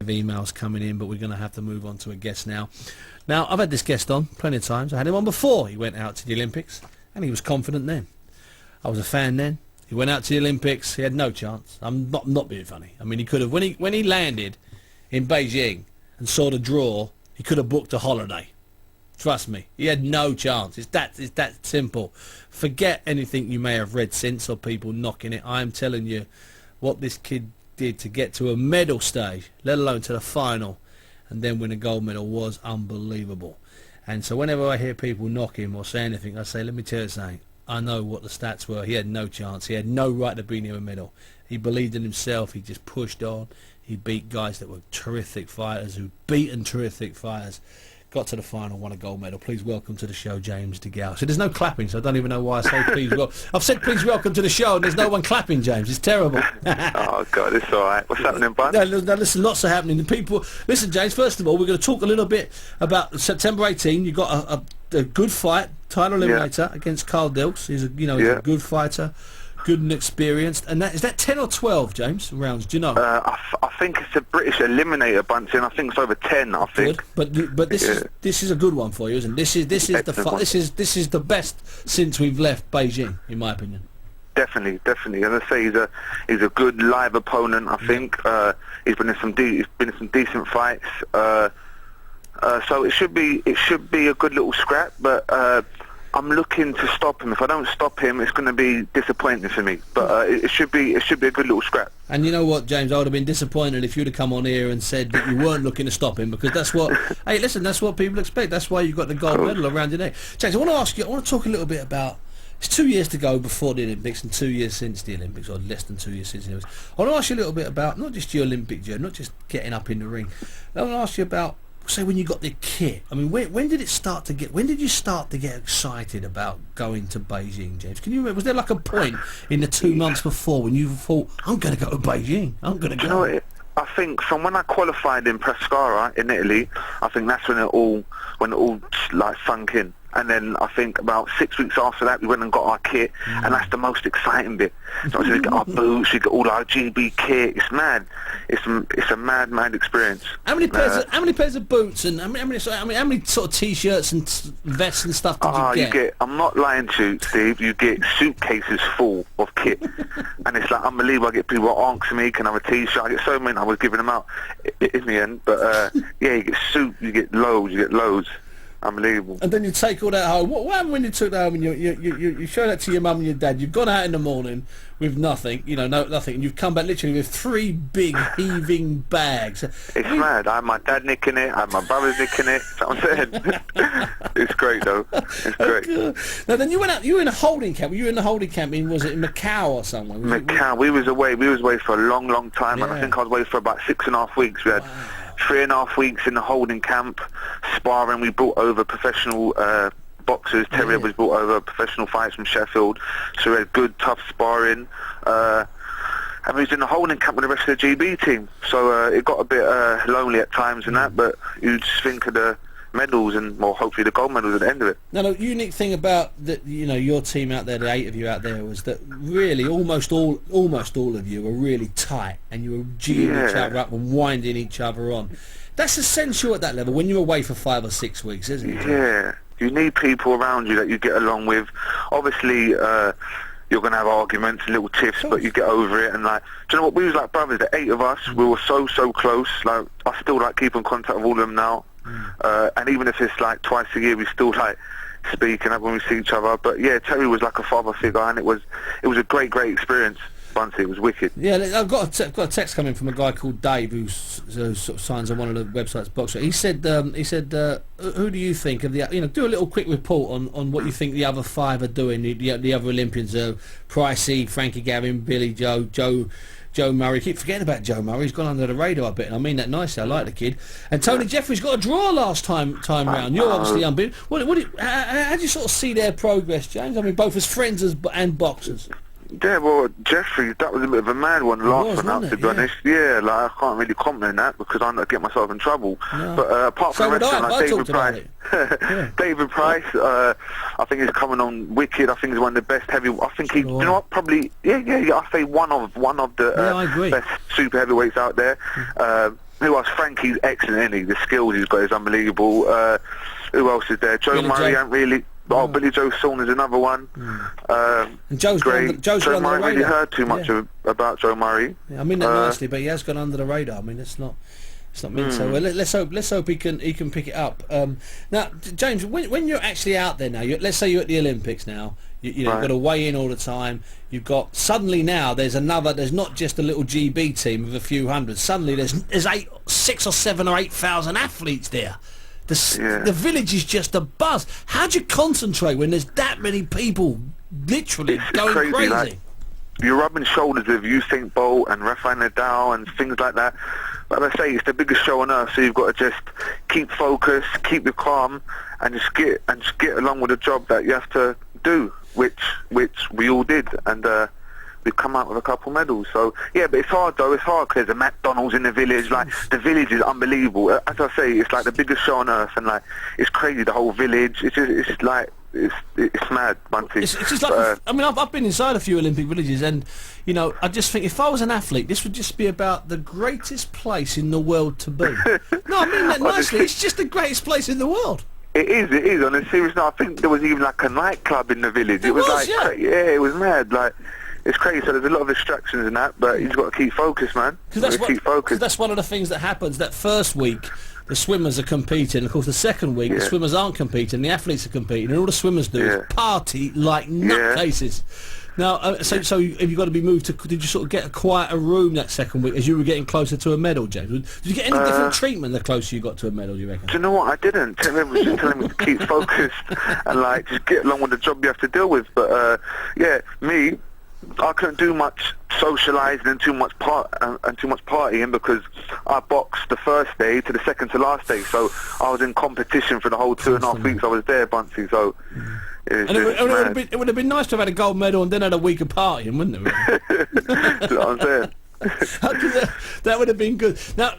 of emails coming in, but we're going to have to move on to a guest now. Now, I've had this guest on plenty of times. I had him on before he went out to the Olympics, and he was confident then. I was a fan then. He went out to the Olympics. He had no chance. I'm not being funny. I mean, he could have when he landed in Beijing and saw the draw. He could have booked a holiday. Trust me, he had no chance. It's that simple. Forget anything you may have read since or people knocking it. I'm telling you, what this kid did to get to a medal stage, let alone to the final, and then win a gold medal was unbelievable. And so whenever I hear people knock him or say anything, I say, let me tell you something. I know what the stats were. He had no chance. He had no right to be near a medal. He believed in himself. He just pushed on. He beat guys that were terrific fighters, who'd beaten terrific fighters. Got to the final, won a gold medal. Please welcome to the show, James DeGale. So there's no clapping, so I don't even know why I say please welcome. I've said please welcome to the show, and there's no one clapping, James. It's terrible. Oh, God, it's all right. What's happening, bud? No, listen, lots are happening. The people, listen, James, first of all, we're going to talk a little bit about September 18. You got a good fight, title eliminator against Carl Dilks. He's he's a good fighter. Good and experienced, and is that 10 or 12, James, rounds? Do you know? I think it's a British eliminator, Bunty, and I think it's over 10. I think. Good. But this is a good one for you, isn't it? This is the best since we've left Beijing, in my opinion. Definitely. As I say, he's a good live opponent. I think he's been in some decent fights. So it should be a good little scrap, but. I'm looking to stop him. If I don't stop him, it's going to be disappointing for me. But it should be a good little scrap. And you know what, James? I would have been disappointed if you'd have come on here and said that you weren't looking to stop him, because that's what. Hey, listen, that's what people expect. That's why you've got the gold medal around your neck. James, I want to ask you. I want to talk a little bit about. It's 2 years to go before the Olympics and 2 years since the Olympics, or less than 2 years since the Olympics. I want to ask you a little bit about not just your Olympic journey, not just getting up in the ring. I want to ask you about. Say when you got the kit. I mean, when did it start to get? When did you start to get excited about going to Beijing, James? Can you remember? Was there like a point in the 2 months before when you thought, "I'm going to go to Beijing. I'm going to go"? You know what? I think from when I qualified in Pescara in Italy, I think that's when it all like sunk in. And then I think about 6 weeks after that, we went and got our kit, and that's the most exciting bit. So we get our boots, we get all our GB kit. It's mad. It's a mad experience. How many pairs of boots and how many sort of t-shirts and vests and stuff did you get? I'm not lying to you, Steve. You get suitcases full of kit, and it's like unbelievable. I get people asking me, "Can I have a t-shirt?" I get so many. I was giving them out in the end, but you get you get loads. Unbelievable. And then you take all that home. What happened when you took that home and you show that to your mum and your dad? You've gone out in the morning with nothing, nothing, and you've come back literally with 3 big heaving bags. It's mad. I had my dad nicking it, I had my brothers nicking it. That's what I'm saying. It's great though. It's great. Now then, you went out. You were in a holding camp. You were in the holding camp was it in Macau or somewhere? Macau. We was away for a long time, and I think I was away for about 6.5 weeks. We had 3.5 weeks in the holding camp, sparring. We brought over professional boxers. Terry was brought over professional fights from Sheffield, so we had good, tough sparring. And we was in the holding camp with the rest of the GB team, so it got a bit lonely at times and that, but you just think of the medals and, well, hopefully the gold medals at the end of it. Now, the unique thing about your team out there, the 8 of you out there, was that really almost all of you were really tight, and you were geeing each other up and winding each other on. That's essential at that level when you're away for 5 or 6 weeks, isn't it? Yeah, you need people around you that you get along with. Obviously, you're going to have arguments and little tiffs, but you get over it. And do you know what? We was like brothers, the 8 of us. We were so close. Like, I still keep in contact with all of them now. And even if it's twice a year, we still speak and when we see each other. But yeah, Terry was like a father figure, and it was a great experience. Bunty, it was wicked. Yeah, I've got a text coming from a guy called Dave who sort of signs on one of the websites, Boxer. He said, who do you think of the? Do a little quick report on what you think the other 5 are doing. The other Olympians, Pricey, Frankie Gavin, Billy Joe Murray. Keep forgetting about Joe Murray. He's gone under the radar a bit, and I mean that nicely. I like the kid. And Tony Jeffries got a draw last time round. You're obviously unbeaten. How do you sort of see their progress, James? I mean, both as friends and boxers. Yeah, well, Jeffrey, that was a bit of a mad one, the last one out, to be honest. Yeah, like, I can't really comment on that because I'm not get myself in trouble. No. But apart from the rest of them, like David Price, yeah. David Price, I think he's coming on wicked. I think he's one of the best heavy. I think he, you know what, probably, yeah. I say one of the best super heavyweights out there. Who else? Frankie's excellent, isn't he? The skills he's got is unbelievable. Who else is there? Joe Murray ain't really. Oh, Billy Joe Saunders is another one. And Joe's great. Joe Murray really heard too much about Joe Murray. Yeah, I mean that nicely, but he has gone under the radar. I mean, it's not meant so. Well, let's hope he can pick it up. Now, James, when you're actually out there now, let's say you're at the Olympics now. You've got to weigh in all the time. You've got suddenly now there's not just a little GB team of a few hundred. Suddenly there's 6 or 7 or 8,000 athletes there. The village is just a buzz. How do you concentrate when there's that many people literally going crazy? Like, you're rubbing shoulders with Usain Bolt and Rafael Nadal and things like that. But I say, it's the biggest show on earth, so you've got to just keep focused, keep your calm, and just get along with the job that you have to do, which we all did, and we've come out with a couple medals. So yeah, but it's hard though. It's hard because there's a McDonald's in the village. Like the village is unbelievable. As I say, it's like the biggest show on earth, and like it's crazy. The whole village. It's mad, Bunty. It's just like I mean, I've been inside a few Olympic villages, and you know, I just think if I was an athlete, this would just be about the greatest place in the world to be. No, I mean that nicely. It's just the greatest place in the world. It is. On a serious note, I think there was even like a nightclub in the village. It was like, it was mad. Like, it's crazy. So there's a lot of distractions in that, but you've got to keep focused, man. Because that's one of the things that happens. That first week, the swimmers are competing. Of course, the second week, the swimmers aren't competing. The athletes are competing, and all the swimmers do is party like nutcases. Now, so have you got to be moved to? Did you sort of get a quieter room that second week as you were getting closer to a medal, James? Did you get any different treatment the closer you got to a medal? Do you reckon? Do you know what? I didn't. Everyone was just telling me to keep focused and like just get along with the job you have to deal with. But me, I couldn't do much socialising and too much partying because I boxed the first day to the second to last day. So I was in competition for the whole 2.5 weeks I was there, Buncey. So. It would have been nice to have had a gold medal and then had a week of partying, wouldn't it? Really? That's what I'm saying. That would have been good. Now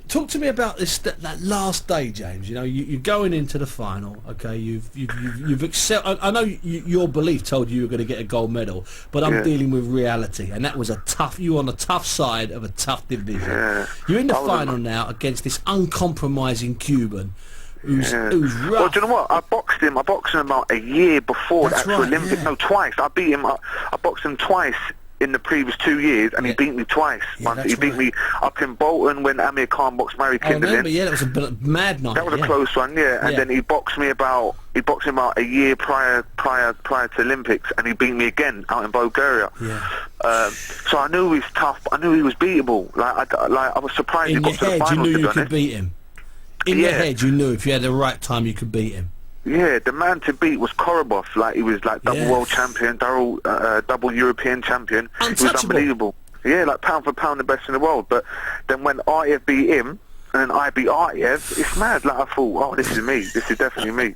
talk to me about that last day, James. You know, you're going into the final. Okay, you've excelled. I know your belief told you were going to get a gold medal, but I'm dealing with reality, and that was you were on the tough side of a tough division. Yeah. You're in the final now against this uncompromising Cuban. Who's rough. Well, do you know what? I boxed him about a year before the actual Olympics. No, twice. I beat him. I boxed him twice in the previous 2 years, and he beat me twice. He beat me up in Bolton when Amir Khan boxed Mary Kindlin. That was a mad night. That was a close one, and then he boxed me about a year prior to Olympics, and he beat me again out in Bulgaria. Yeah. So I knew he was tough. I knew he was beatable. I was surprised he got to the final. You knew you could beat him. In your head, you knew if you had the right time, you could beat him. Yeah, the man to beat was Korobov. Like, he was like double world champion, double European champion. He was unbelievable. Yeah, like pound for pound the best in the world. But then when Artiev beat him, and then I beat Artiev, it's mad. Like, I thought, oh, this is me. This is definitely me.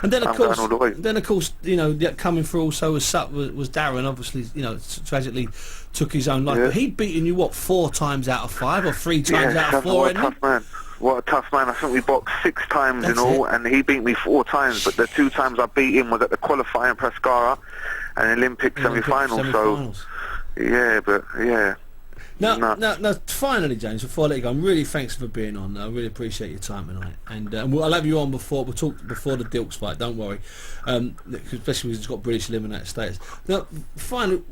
And then of course, you know, coming through also was Darren. Obviously, you know, tragically took his own life. But he'd beaten you 4 times out of 5 or 3 times out of 4. What a tough man. What a tough man. I think we boxed 6 times in all, and he beat me 4 times, but the 2 times I beat him was at the qualifying Pescara and Olympic semi-final. So, Now, finally, James, before I let you go, I'm really thanks for being on. I really appreciate your time tonight, and I'll have you on we'll talk before the Dilks fight, don't worry, especially because it's got British eliminator status. Now, finally,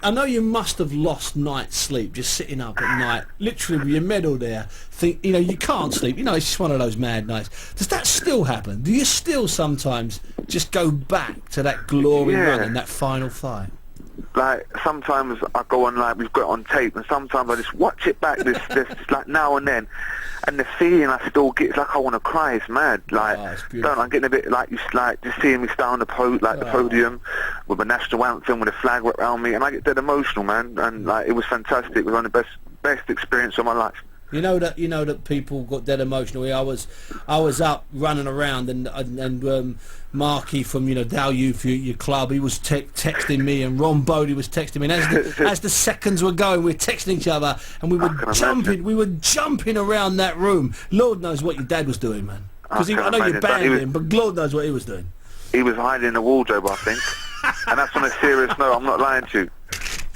I know you must have lost night's sleep just sitting up at night, literally with your medal there. You know, you can't sleep. You know, it's just one of those mad nights. Does that still happen? Do you still sometimes just go back to that glory run and that final fight? Like, sometimes I go on, like, we've got it on tape, and sometimes I just watch it back this like now and then, and the feeling I still get, it's like I want to cry. It's mad. Like, I'm getting a bit like just seeing me stand on the podium with the national anthem with a flag around me, and I get dead emotional, man. And like, it was fantastic. It was one of the best experience of my life. You know that people got dead emotional. I was up running around, and Marky from Dow Youth, your club, he was texting me, and Ron Bodie was texting me. And as the seconds were going, we were texting each other, and we were jumping around that room. Lord knows what your dad was doing, man. Because I know you banned him, but Lord knows what he was doing. He was hiding in the wardrobe, I think. And that's on a serious note. I'm not lying to you.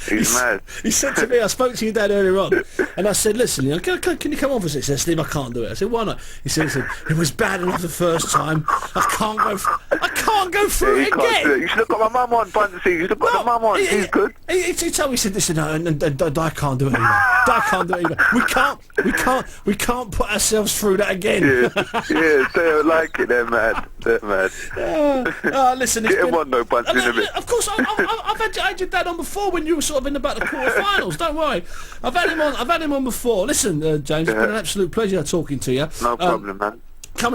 He's mad. He said to me, I spoke to your dad earlier on, and I said, listen, can you come on for 6? He said, Steve, I can't do it. I said, why not? He said, it was bad enough the first time. I can't go through it again. You should have got my mum on, Bunty. You should have got the mum on. He's good. He told me, he said, listen, no, I can't do it either. I can't do it either. We can't put ourselves through that again. Yeah, they don't like it. They're mad. Listen, get him on though, Bunty, in a bit. Of course, I've had your dad on before when you were sort of in about the quarterfinals. Don't worry, I've had him on before. Listen, James, it's been an absolute pleasure talking to you. No problem, man.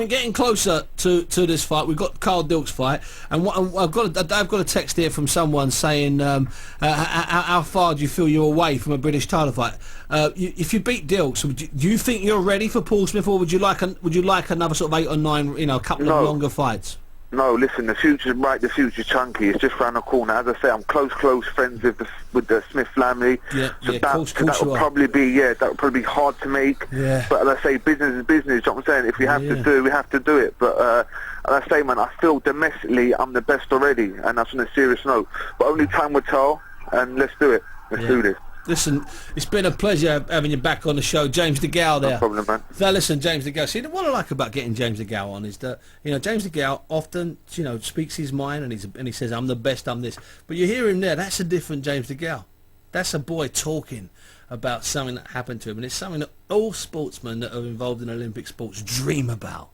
Getting closer to this fight. We've got Carl Dilk's fight, and I've got a text here from someone saying, how far do you feel you're away from a British title fight? If you beat Dilks, do you think you're ready for Paul Smith, or would you like another sort of 8 or 9, a couple of longer fights? No, listen, the future's bright, the future's chunky. It's just round the corner. As I say, I'm close friends with the Smith family. That would probably be hard to make. Yeah. But as I say, business is business. You know what I'm saying? If we have to do it, we have to do it. But as I say, man, I feel domestically I'm the best already, and that's on a serious note. But only time will tell, and let's do it. Let's do this. Listen, it's been a pleasure having you back on the show, James DeGale there. No problem, man. Now listen, James DeGale. See, what I like about getting James DeGale on is that James DeGale often speaks his mind, and he says, "I'm the best, I'm this." But you hear him there. That's a different James DeGale. That's a boy talking about something that happened to him, and it's something that all sportsmen that are involved in Olympic sports dream about.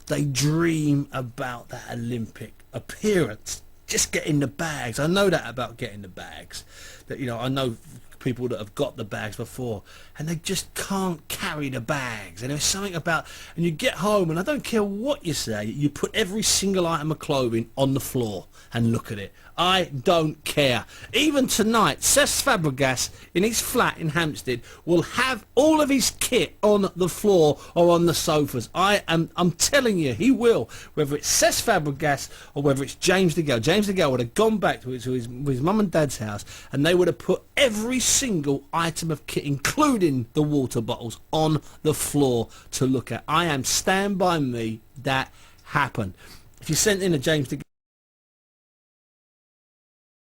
They dream about that Olympic appearance, just getting the bags. I know that about getting the bags. That I know people that have got the bags before, and they just can't carry the bags. And there's something about, and you get home, and I don't care what you say, you put every single item of clothing on the floor and look at it. I don't care. Even tonight, Cesc Fabregas in his flat in Hampstead will have all of his kit on the floor or on the sofas. I'm telling you, he will. Whether it's Cesc Fabregas or whether it's James DeGale. James DeGale would have gone back to his mum and dad's house, and they would have put every single item of kit, including the water bottles, on the floor to look at. I am stand by me. That happened. If you sent in a James DeGale